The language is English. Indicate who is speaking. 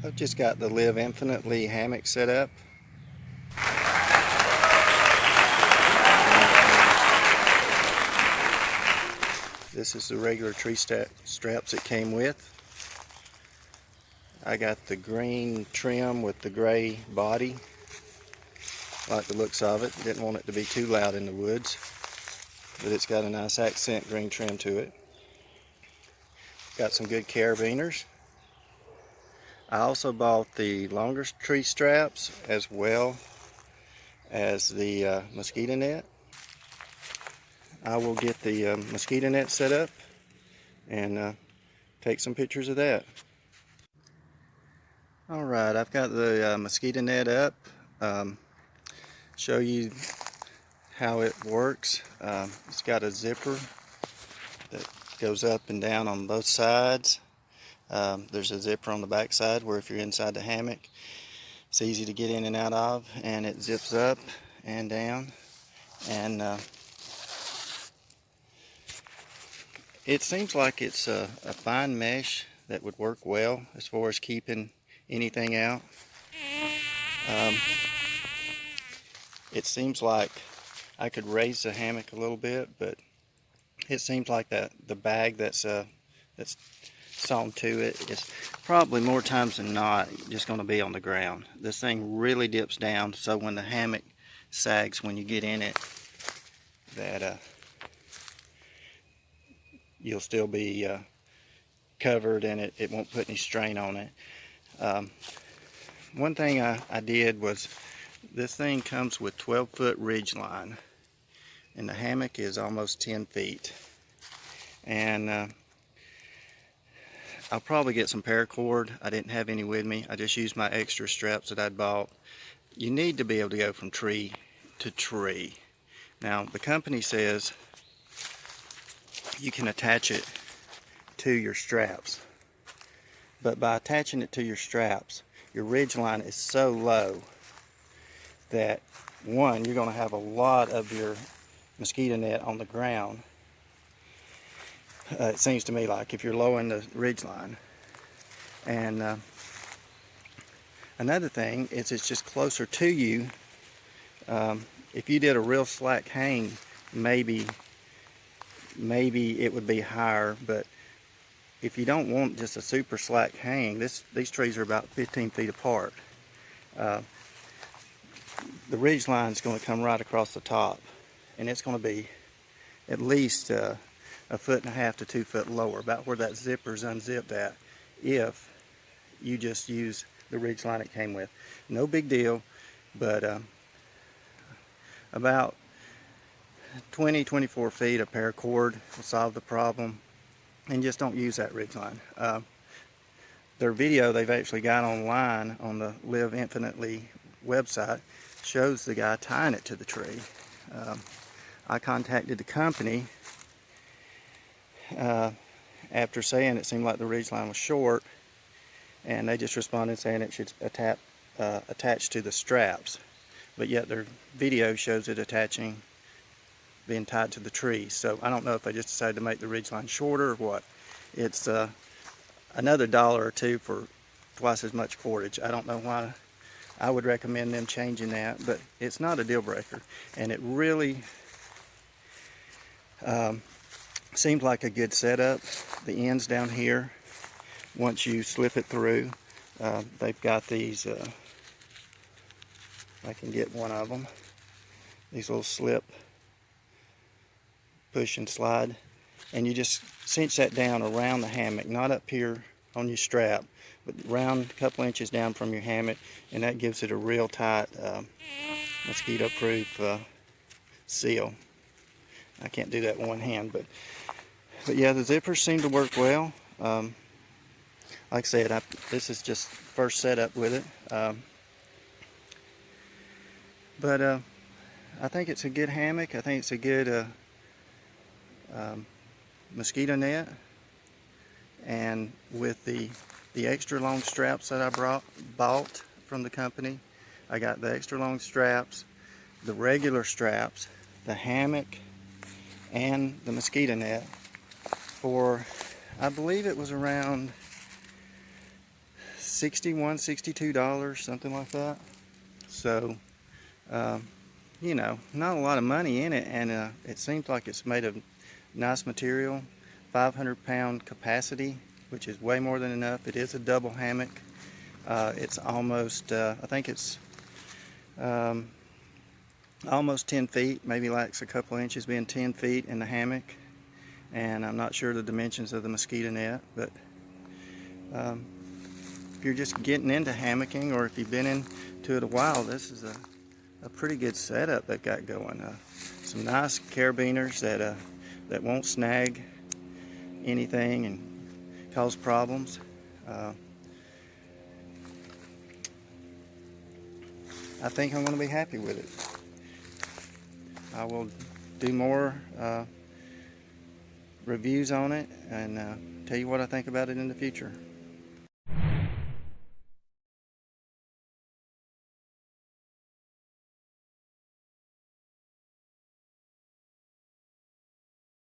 Speaker 1: I've just got the Live Infinitely hammock set up. This is the regular tree straps it came with. I got the green trim with the gray body. Like the looks of it. Didn't want it to be too loud in the woods, but it's got a nice accent green trim to it. Got some good carabiners. I also bought the longer tree straps as well as the mosquito net. I will get the mosquito net set up and take some pictures of that. Alright, I've got the mosquito net up. Show you how it works. It's got a zipper that goes up and down on both sides. There's a zipper on the back side where if you're inside the hammock, it's easy to get in and out of, and it zips up and down. And it seems like it's a fine mesh that would work well as far as keeping anything out. It seems like I could raise the hammock a little bit, but it seems like that the bag that's sewn to it is probably more times than not just going to be on the ground. This thing really dips down, so when the hammock sags when you get in it, that you'll still be covered and it won't put any strain on it. One thing I did was, this thing comes with 12-foot ridge line, and the hammock is almost 10 feet. And I'll probably get some paracord. I didn't have any with me. I just used my extra straps that I'd bought. You need to be able to go from tree to tree. Now, the company says you can attach it to your straps, but by attaching it to your straps, your ridge line is so low that, one, you're going to have a lot of your mosquito net on the ground. It seems to me like if you're lowering the ridge line. And another thing is it's just closer to you. If you did a real slack hang, maybe it would be higher, but if you don't want just a super slack hang, these trees are about 15 feet apart. The ridge line is going to come right across the top, and it's going to be at least 1.5 to 2 foot lower, about where that zipper is unzipped at, if you just use the ridge line it came with. No big deal, but about 20-24 feet of paracord will solve the problem, and just don't use that ridge line. Their video they've actually got online on the Live Infinitely website shows the guy tying it to the tree. I contacted the company after saying it seemed like the ridge line was short, and they just responded saying it should attach to the straps, but yet their video shows it being tied to the tree. So I don't know if they just decided to make the ridge line shorter or what. It's another $1 or $2 for twice as much cordage. I don't know why. I would recommend them changing that, but it's not a deal breaker, and it really seemed like a good setup. The ends down here, once you slip it through, they've got these, I can get one of them, these little slip push and slide, and you just cinch that down around the hammock, not up here on your strap, but around a couple inches down from your hammock, and that gives it a real tight mosquito proof seal. I can't do that with one hand, but yeah, the zippers seem to work well. Like I said, this is just first setup with it, but I think it's a good hammock. I think it's a good mosquito net, and with the extra long straps that I bought from the company, I got the extra long straps, the regular straps, the hammock, and the mosquito net for, I believe it was around $61, $62, something like that. So, you know, not a lot of money in it, and it seems like it's made of nice material. 500-pound capacity, which is way more than enough. It is a double hammock. It's almost, I think it's almost 10 feet, maybe lacks a couple of inches, being 10 feet in the hammock. And I'm not sure the dimensions of the mosquito net, but if you're just getting into hammocking, or if you've been into it a while, this is a pretty good setup they've got going. Some nice carabiners that won't snag anything and cause problems. I think I'm going to be happy with it. I will do more reviews on it and tell you what I think about it in the future.